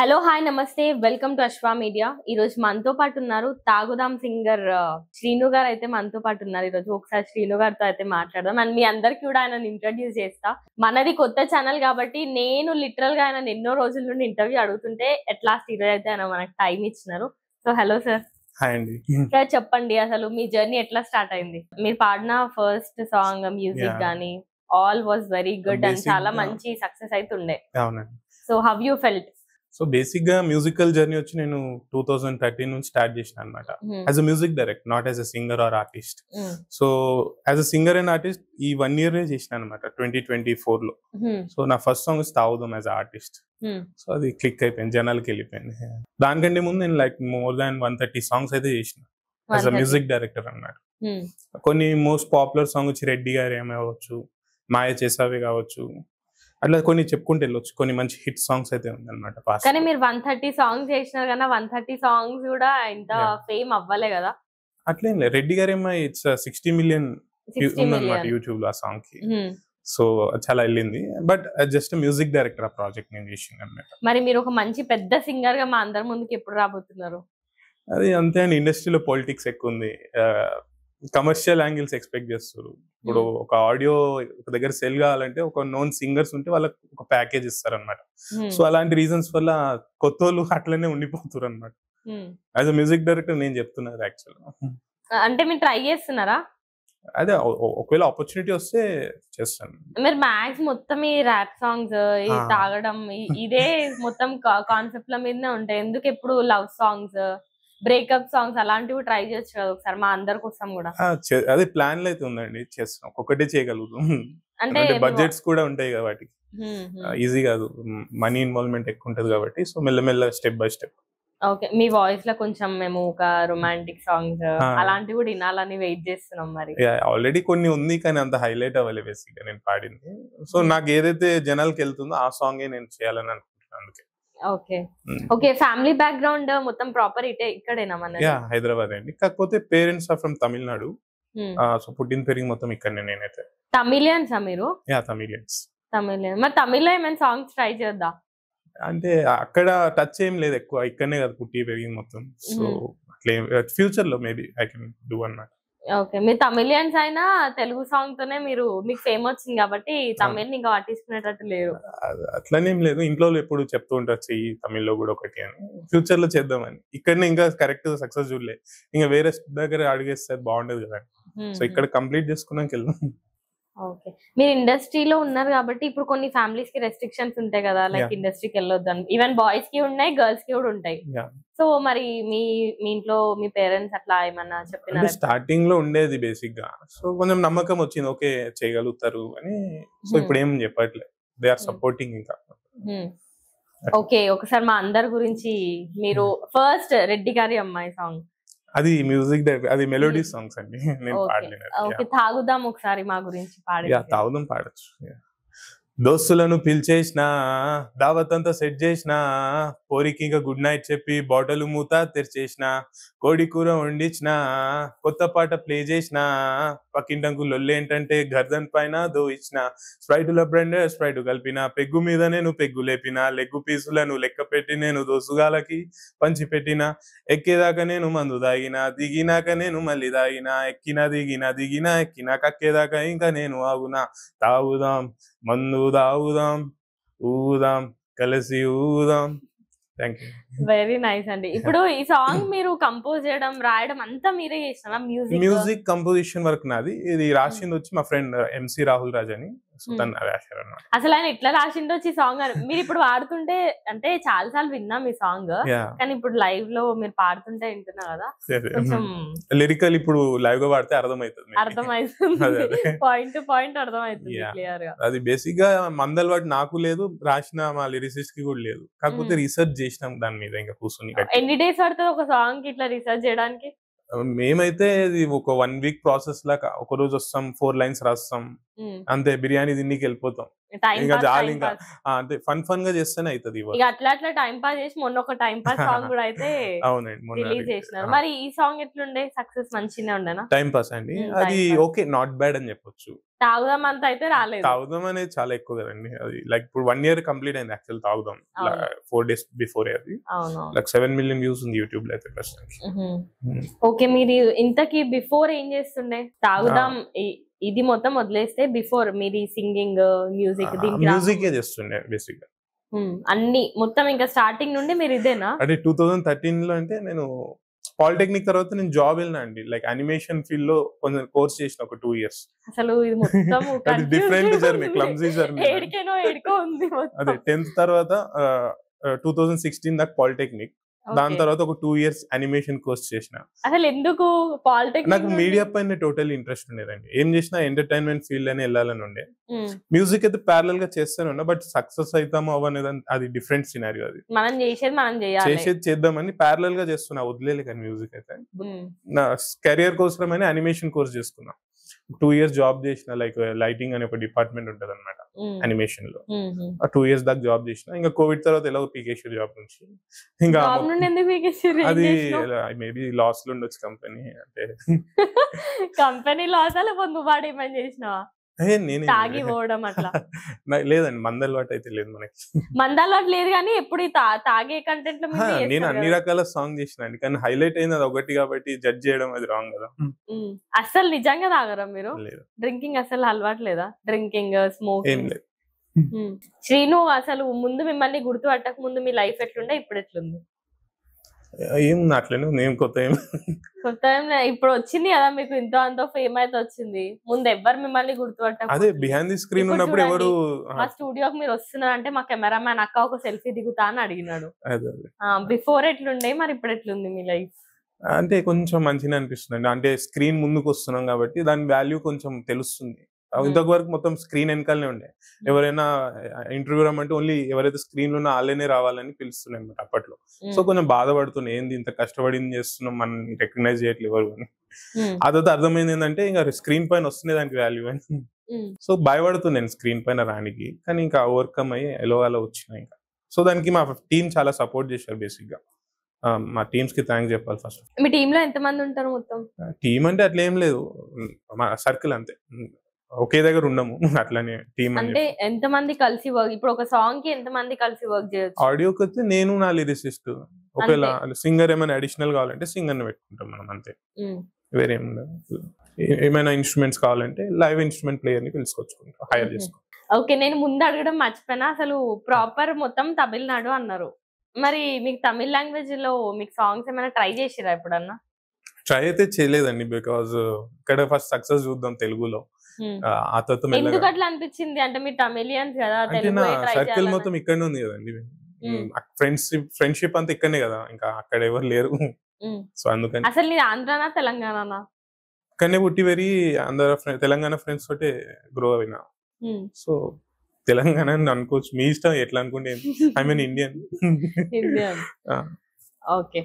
Hello hi నమస్తే welcome to అశ్వా media. ఈ రోజు మనతో పాటు ఉన్నారు తాగుదాం సింగర్ శ్రీను గారు అయితే మనతో పాటు ఉన్నారు. ఈ రోజు ఒకసారి శ్రీను గారితో అయితే మాట్లాడదాం అండ్ మీ అందరికి కూడా ఆయన ఇంట్రడ్యూస్ చేస్తా. మనది కొత్త ఛానల్ కాబట్టి నేను లిటరల్ గా ఆయన ఎన్నో రోజుల నుండి ఇంటర్వ్యూ అడుగుతుంటే ఎట్ లాస్ట్ ఈ రోజు అయితే ఆయన మనకు టైం ఇచ్చినారు. So hello sir. హాయ్ అండి. సార్ చెప్పండి, అసలు మీ జర్నీ ఎట్లా స్టార్ట్ అయింది? మీరు పాడిన ఫస్ట్ సాంగ్ మ్యూజిక్ గానీ all was very good and చాలా మంచి సక్సెస్ అయితే ఉండే. అవునండి. So how you felt? So basic గా మ్యూజికల్ జర్నీ వచ్చి నేను 2013 నుంచి స్టార్ట్ చేసిన అనమాట. As a music director, not as a singer or artist. So as a singer and artist ఈ 1 year చేసిన అనమాట 2024 లో. సో నా ఫస్ట్ సాంగ్ తాగుదాం యాజ్ ఆర్టిస్ట్. సో అది క్లిక్ అయిపోయింది, జనాలకి వెళ్ళిపోయింది. దానికంటే ముందు నేను లైక్ మోర్ దాన్ 130 సాంగ్స్ అయితే చేసిన యాజ్ అ మ్యూజిక్ డైరెక్టర్ అన్నమాట. కొన్ని మోస్ట్ పాపులర్ సాంగ్ వచ్చి రెడ్డి గారు ఏమవచ్చు, మాయ చేసావే కావచ్చు, అట్లా కొన్ని చెప్పుకుంటూ వెళ్ళొచ్చు. కొన్ని మంచి హిట్ సాంగ్స్ అయితే ఉందన్నమాట. కానీ మీరు 130 సాంగ్స్ చేసినారు కదా, 130 సాంగ్స్ కూడా ఇంత ఫేమ్ అవ్వలే కదా? అట్లేం లేదు. రెడ్డి గారు ఏమో ఇట్స్ 60 million ఉందన్నమాట యూట్యూబ్ లో ఆ సాంగ్ కి. సో చాలా వెళ్ళింది. బట్ జస్ట్ మ్యూజిక్ డైరెక్టర్ ఆ ప్రాజెక్ట్ నేను చేసింది అన్నమాట. మరి మీరు ఒక మంచి పెద్ద సింగర్ గా మా అందరి ముందుకి ఎప్పుడు రాబోతున్నారు? అది అంతే అండి, ఇండస్ట్రీలో పాలిటిక్స్ ఎక్కువ ఉంది. కమర్షియల్ యాంగిల్స్ ఎక్స్పెక్ట్ చేస్తారు. ఇప్పుడు ఒక ఆడియో ఒక దగ్గర సెల్ కావాలంటే ఒక నోన్ సింగర్స్ ఉంటే వాళ్ళకి ఒక ప్యాకేజ్ ఇస్తారు అనమాట. సో అలాంటి రీజన్స్ వల్ల కొత్త వాళ్ళు అట్లనే ఉండిపోతారు అనమాట. యాజ్ అ మ్యూజిక్ డైరెక్టర్ నేను చెప్తున్నారు యాక్చువల్. అంటే మీరు ట్రై చేస్తున్నారా? అదే ఒకవేళ ఆపర్చునిటీ వస్తే చేస్తాను. మీరు మ్యాక్స్ మొత్తం ఈ ర్యాప్ సాంగ్స్, ఈ తాగడం, ఇదే మొత్తం కాన్సెప్ట్ ల మీదనే ఉంటాయి. ఎందుకు ఎప్పుడు లవ్ సాంగ్స్, బ్రేకప్ సాంగ్స్ అలాంటివి ట్రై చేయొచ్చు కదా ఒకసారి మా అందరి కోసం కూడా? అదే ప్లాన్ అయితే ఉందండి, చేస్తాం. ఒక్కొక్కటే చేయగలుగుతాం అంటే బడ్జెట్స్ కూడా ఉంటాయి కదా వాటికి. ఈజీ కాదు, మనీ ఇన్వాల్వ్మెంట్ ఎక్కువ ఉంటది కాబట్టి. సో మెల్లమెల్ల స్టెప్ బై స్టెప్. ఓకే, మీ వాయిస్ లో కొంచెం మేము ఒక రొమాంటిక్ సాంగ్స్ అలాంటివి కూడా వినాలని వెయిట్ చేస్తున్నాం. మరి ఆల్రెడీ కొన్ని ఉంది కానీ అంత హైలైట్ అవ్వలేదు బేసిక్ గా నేను పాడింది. సో నాకు ఏదైతే జనాలకి వెళ్తుందో ఆ సాంగే నేను చేయాలని అనుకుంటున్నాను. అందుకే. Okay okay. ఫ్యామిలీ బ్యాక్గ్రౌండ్ మొత్తం ప్రాపర్ ఇక్కడేనా? మన హైదరాబాద్ అండి, కాకపోతే parents are from Tamil Nadu. So పుట్టిన పెరిగి మొత్తం ఇక్కడనే. నేనైతే తమిళియన్సా మీరు? తమిళియన్స్. తమిళియన్. మరి తమిళ్లో ఏమైనా సాంగ్స్ ట్రై చేద్దా? అంటే అక్కడ టచ్ ఏం లేదు ఎక్కువ, ఇక్కడనే కదా పుట్టి పెరిగింది మొత్తం. సో అట్లా ఫ్యూచర్ లో మేబీ ఐ కెన్ డూ అన్నమాట. ఓకే, మీరు తమిళియన్స్ అయినా తెలుగు సాంగ్ తోనే మీరు మీకు ఫేమ్ వచ్చింది కాబట్టి తమిళ్ ఇంకా పట్టించుకునేటట్టు లేరు. అట్లనేం లేదు, ఇంట్లో ఎప్పుడు చెప్తూ ఉంటారు చెయ్యి తమిళ్లో కూడా ఒకటి అని. ఫ్యూచర్ లో చేద్దామని. ఇక్కడనే ఇంకా కరెక్ట్ సక్సెస్ చూడలే, ఇంకా వేరే దగ్గర అడిగేస్తే బాగుండదు కదా. సో ఇక్కడ కంప్లీట్ చేసుకున్నాక వెళ్దాం. ఓకే, మీరు ఇండస్ట్రీలో ఉన్నారు కాబట్టి ఇప్పుడు కొన్ని ఫ్యామిలీస్ కి రెస్ట్రిక్షన్స్ ఉంటాయి కదా, లైక్ ఇండస్ట్రీకి వెళ్ళొద్దు అని. ఈవెన్ బాయ్స్ కి ఉన్నాయి, గర్ల్స్ కి కూడా ఉంటాయి. సో మరి మీ ఇంట్లో మీ పేరెంట్స్ అట్లా ఏమన్నా చెప్పినారా? స్టార్టింగ్ లో ఉండేది బేసిక్ గా. సో కొంచెం నమ్మకం వచ్చింది, ఓకే చేయగలుగుతారు అని. సో ఇప్పుడు ఏం చెప్పట్లేదు, దే ఆర్ సపోర్టింగ్. ఇంకా ఓకే, ఒకసారి మా అందరి గురించి మీరు ఫస్ట్ రెడ్డి గారి అమ్మాయి సాంగ్, అది మ్యూజిక్ డైరెక్టర్, అది మెలోడీ సాంగ్స్ అండి, నేను పాడలేను. ఓకే, తాగుదాం ఒకసారి మా గురించి పాడండి. తాగుదాం పాడచ్చు. దోస్తులను పిలిచేసిన, దావత్ అంతా సెట్ చేసిన, పోరికి ఇంకా గుడ్ నైట్ చెప్పి బాటలు మూత తెరిచేసిన, కోడి కూర వండించిన, కొత్త పాట ప్లే చేసిన, పక్కింటంకు లొల్లేంటంటే గర్దన్ పైన దోయించిన, స్ప్రైటుల బ్రెండర్ స్ప్రైట్ కలిపిన, పెగ్గు మీద నేను పెగ్గు లేపిన, లెగ్గు పీసులను లెక్క పెట్టి నేను దోసుగాలకి పంచి పెట్టిన, ఎక్కేదాకా నేను మందు దాగిన, దిగినాక నేను మళ్ళీ దాగిన, ఎక్కిన దిగిన దిగిన ఎక్కిన, కక్కేదాకా ఇంకా నేను ఆగునా, తాగుదాం మందు తాగుదాం ఊదాం కలిసి ఊదాం. వెరీ నైస్ అండి. ఇప్పుడు ఈ సాంగ్ మీరు కంపోజ్ చేయడం, రాయడం అంతా మీరే చేసినారా? మ్యూజిక్ కంపోజిషన్ వర్క్ నాది. ఇది రాసింది వచ్చి మా ఫ్రెండ్ ఎంసీ రాహుల్ రాజ్ అని. అసలు ఆయన ఎట్లా రాసిండో ఈ సాంగ్ అని మీరు ఇప్పుడు పాడుతుంటే, అంటే చాలా సార్లు విన్నాం ఈ సాంగ్, కానీ ఇప్పుడు లైవ్ లో మీరు పాడుతుంటే వింటున్నా కదా, లిరికల్ ఇప్పుడు లైవ్ గా పాడితే అర్థమవుతుంది, పాయింట్ టు పాయింట్ అర్థమవుతుంది క్లియర్ గా. అది బేసిక్ గా మందల్ వాటి నాకు లేదు, రాసిన మా లిరిసిస్ట్ కి కూడా లేదు. కాకపోతే రీసెర్చ్ చేసినాం దాని మీద ఇంకా కూర్చొని. ఎన్ని డేస్ పడుతుంది ఒక సాంగ్ ఇట్లా రీసెర్చ్ చేయడానికి? మేమైతే ఇది ఒక 1 week ప్రాసెస్ లాగా. ఒక రోజు వస్తాం, 4 lines రాస్తాం, అంతే. బిర్యానీ తిన్నికి వెళ్ళిపోతాం. టైం ఇంకా పాస్ చాలు టైం ఇంకా. పాస్ అంటే ఫన్ గా చేస్తేనే అవుతుంది ఈ ఇక వర్క్. అట్లా టైం పాస్ చేసి మొన్న ఒక టైం పాస్ సాంగ్ కూడా అయితే అవునండి, మొన్న రిలీజ్ చేసినారు. మరి ఈ సాంగ్ ఎట్లుండే? సక్సెస్ మంచిగానే ఉండేనా? టైం పాస్ అండి. అది time pass. Okay, not bad అని చెప్పొచ్చు. తాగుదాం అంత అయితే రాలేదు. తాగుదాం అనేది చాలా ఎక్కువ కదండి. అది లైక్ ఇప్పుడు 1 year కంప్లీట్ అయింది యాక్చువల్ తాగుదాం. అవును. 4 days బిఫోర్ అది. అవును. లైక్ 7 million వ్యూస్ ఉంది యూట్యూబ్ లో అయితే ప్రస్తుతానికి. ఓకే, మీరు ఇంతకీ బిఫోర్ ఏం చేస్తుండే? తాగుదాం ఇది మొత్తం వదిలేస్తే బిఫోర్ మీరు సింగింగ్, మ్యూజిక్ దీనికి మ్యూజిక్ చేస్తుండే బేసిక్ గా. అన్ని మొత్తం ఇంకా స్టార్టింగ్ నుండి మీరు ఇదేనా? అంటే 2013 లో అంటే నేను పాలిటెక్నిక్ తర్వాత నేను జాబ్ వెళ్ళినా అండి. లైక్ అనిమేషన్ ఫీల్డ్ లో కొంచెం కోర్స్ చేసిన ఒక 2 years. అసలు ఇది మొత్తం అది డిఫరెంట్ జర్నీ, క్లమ్జీ జర్నీ. ఏడికేనో ఉంది మొత్తం. అదే 10th తర్వాత 2016 దాకా పాలిటెక్నిక్. దాని తర్వాత ఒక 2 years అనిమేషన్ కోర్స్ చేసిన. అసలు ఎందుకు పాలిటెక్నిక్? నాకు మీడియా పైన టోటల్ ఇంట్రెస్ట్ ఉండేదండి. ఏం చేసినా ఎంటర్టైన్మెంట్ ఫీల్డ్ అని వెళ్ళాలని ఉండే. మ్యూజిక్ అయితే ప్యారలల్ గా చేస్తూనే ఉన్నా, బట్ సక్సెస్ అవుతామో అవనేది అది డిఫరెంట్ సినారియో. అది మనం చేసేది చేద్దామని ప్యారలల్ గా చేస్తున్నా, వదిలేదు కానీ మ్యూజిక్ అయితే. నా కెరియర్ కోసమని అనిమేషన్ కోర్స్ చేసుకున్నా. 2 years జాబ్ చేసిన, లైక్ లైటింగ్ అనే ఒక డిపార్ట్మెంట్ ఉంటది అనమాట అనిమేషన్ లో. 2 years దాకా జాబ్ చేసిన. ఇంకా కోవిడ్ తర్వాత ఎలా పీకేసారు జాబ్ నుంచి. ఇంకా అది మేబీ లాస్ లో ఉండొచ్చు కంపెనీ. అంటే కంపెనీ లాస్ అలా నువ్వు వాడు ఏమని చేసినావా? నేనే తాగి పోవడం అట్లా లేదండి, మందలవాటు అయితే లేదు మనకి. మందలవాటు లేదు కానీ ఎప్పుడు తాగే కంటెంట్ లో నేను అన్ని రకాల సాంగ్ చేసిన అండి, కానీ హైలైట్ అయింది అది ఒకటి కాబట్టి జడ్జ్ చేయడం అది రాంగ్ కదా. అసలు నిజంగా తాగరా మీరు? డ్రింకింగ్ అసలు అలవాటు లేదా? Drinking, smoking? శ్రీను, అసలు ముందు మిమ్మల్ని గుర్తు పట్టక ముందు మీ లైఫ్ ఎట్లుండే, ఇప్పుడు ఎట్లుంది? ఏం అట్లనే ఏం కొత్త ఇప్పుడు వచ్చింది కదా మీకు, ఇంతో అంతో ఫేమ్ అయితే వచ్చింది. ముందు ఎవరు మిమ్మల్ని గుర్తుపట్ట? అదే బిహైండ్ ది స్క్రీన్ ఉన్నప్పుడు ఎవరు మా స్టూడియోకి మీరు వస్తున్నారంటే మా కెమెరామ్యాన్ అక్క ఒక సెల్ఫీ దిగుతా అని అడిగినాడు. బిఫోర్ ఎట్లుండే, మరి ఇప్పుడు ఎట్లుంది మీ లైఫ్? అంటే కొంచెం మంచిగా అనిపిస్తుంది. అంటే స్క్రీన్ ముందుకు వస్తున్నాం కాబట్టి దాని వాల్యూ కొంచెం తెలుస్తుంది. ఇంతవరకు మొత్తం స్క్రీన్ వెనకాలనే ఉండే. ఎవరైనా ఇంటర్వ్యూ రమ్మంటే ఓన్లీ ఎవరైతే స్క్రీన్ లో ఉన్న వాళ్ళనే రావాలని పిలుస్తున్నాయి అనమాట అప్పట్లో. సో కొంచెం బాధపడుతున్నాయి, ఏంది ఇంత కష్టపడింది చేస్తున్నాం, మనం రికగ్నైజ్ చేయట్లేదు ఎవరు అని. అదైతే అర్థమైంది ఏంటంటే ఇంకా స్క్రీన్ పైన వస్తుంది దానికి వాల్యూ అని. సో భయపడుతున్నాను స్క్రీన్ పైన రానికి, కానీ ఇంకా ఓవర్కమ్ అయ్యి ఎలాగోలా వచ్చినాయి ఇంకా. సో దానికి మా టీం చాలా సపోర్ట్ చేశారు బేసిక్ గా. మా టీమ్స్ కి థ్యాంక్స్ చెప్పాలి ఫస్ట్. మీ టీమ్ లో ఎంత మంది ఉంటారు మొత్తం? టీం అంటే అట్లా ఏం లేదు, మా సర్కిల్ అంతే, ఒకే దగ్గర ఉండము. అట్లానే టీమ్ అంటే ఎంత మంది కలిసి వర్క్, ఇప్పుడు ఒక సాంగ్ కి ఎంత మంది కలిసి వర్క్ చేయొచ్చు? ఆడియోకి వస్తే నేను నా లిరిసిస్ట్, ఒకవేళ సింగర్ ఏమైనా అడిషనల్ కావాలంటే సింగర్ ని పెట్టుకుంటాం మనం అంతే, వేరేం ఉండదు. ఏమైనా ఇన్స్ట్రుమెంట్స్ కావాలంటే లైవ్ ఇన్స్ట్రుమెంట్ ప్లేయర్ ని పిలుచుకొచ్చుకుంటాం, హైర్ చేసుకుంటాం. ఓకే, నేను ముందు అడగడం మర్చిపోయినా, అసలు ప్రాపర్ మొత్తం తమిళనాడు అన్నారు. మరి మీకు తమిళ లాంగ్వేజ్ లో మీకు సాంగ్స్ ఏమైనా ట్రై చేసిరా ఎప్పుడన్నా? ట్రై అయితే చేయలేదండి, బికాజ్ ఇక్కడ ఫస్ట్ సక్సెస్ చూద్దాం తెలుగులో. ఆ తర్వాత ఎందుకు అట్లా అనిపించింది? అంటే మీరు తమిళియన్స్ కదా, తెలుగు సర్కిల్ మొత్తం ఇక్కడనే ఉంది కదండి. ఫ్రెండ్షిప్ అంతా ఇక్కడనే కదా, ఇంకా అక్కడ ఎవరు లేరు. సో అందుకని. అసలు నీ ఆంధ్రానా తెలంగాణనా? ఇక్కడనే పుట్టి వెరీ అందరూ తెలంగాణ ఫ్రెండ్స్ తోటే గ్రో అయినా. సో తెలంగాణ అనుకోవచ్చు, మీ ఇష్టం ఎట్లా అనుకుంటే. I mean Indian. ఓకే.